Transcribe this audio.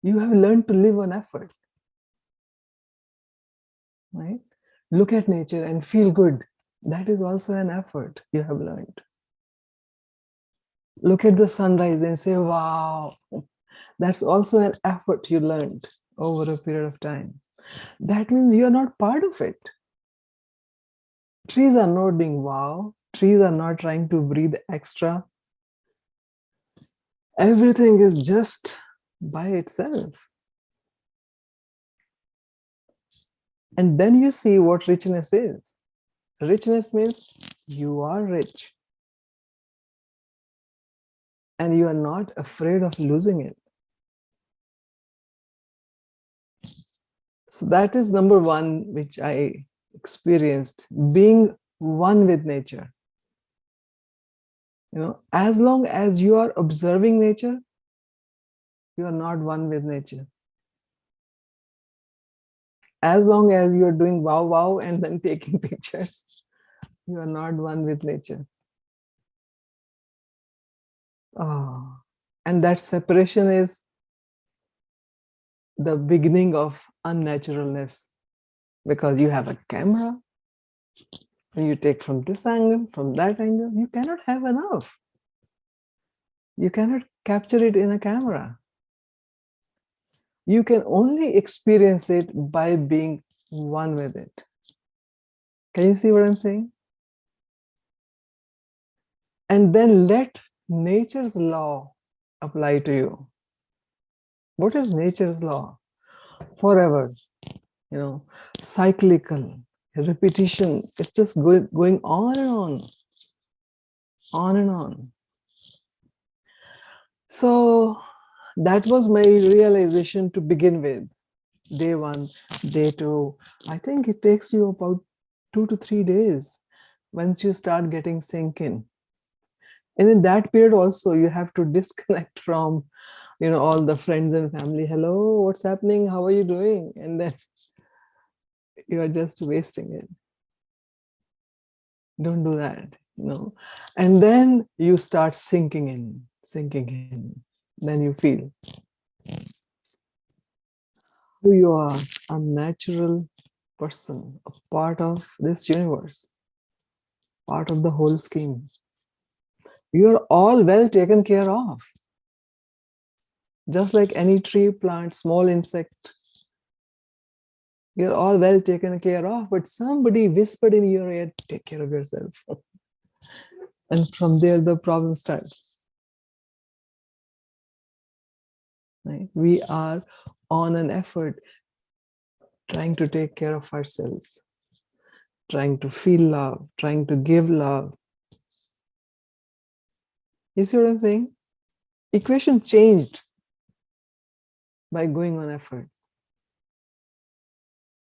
You have learned to live on effort, right? Look at nature and feel good. That is also an effort you have learned. Look at the sunrise and say, wow, that's also an effort you learned over a period of time. That means you are not part of it. Trees are not doing wow. Trees are not trying to breathe extra. Everything is just by itself. And then you see what richness is. Richness means you are rich. And you are not afraid of losing it. So that is number one, which I experienced, being one with nature. You know, as long as you are observing nature, you are not one with nature. As long as you are doing wow, wow, and then taking pictures, you are not one with nature. Oh, and that separation is the beginning of unnaturalness, because you have a camera and you take from this angle, from that angle. You cannot have enough. You cannot capture it in a camera. You can only experience it by being one with it. Can you see what I'm saying? And then let nature's law apply to you. What is nature's law? Forever, you know, cyclical, repetition. It's just going on and on and on. So that was my realization to begin with. Day one, day two. I think it takes you about 2 to 3 days once you start getting sink in. And in that period also, you have to disconnect from, you know, all the friends and family. Hello, what's happening? How are you doing? And then you are just wasting it. Don't do that, you know. And then you start sinking in. Then you feel who you are, a natural person, a part of this universe, part of the whole scheme. You are all well taken care of. Just like any tree, plant, small insect, you're all well taken care of, but somebody whispered in your ear, take care of yourself. And from there, the problem starts. Right? We are on an effort trying to take care of ourselves, trying to feel love, trying to give love. You see what I'm saying? Equation changed by going on effort.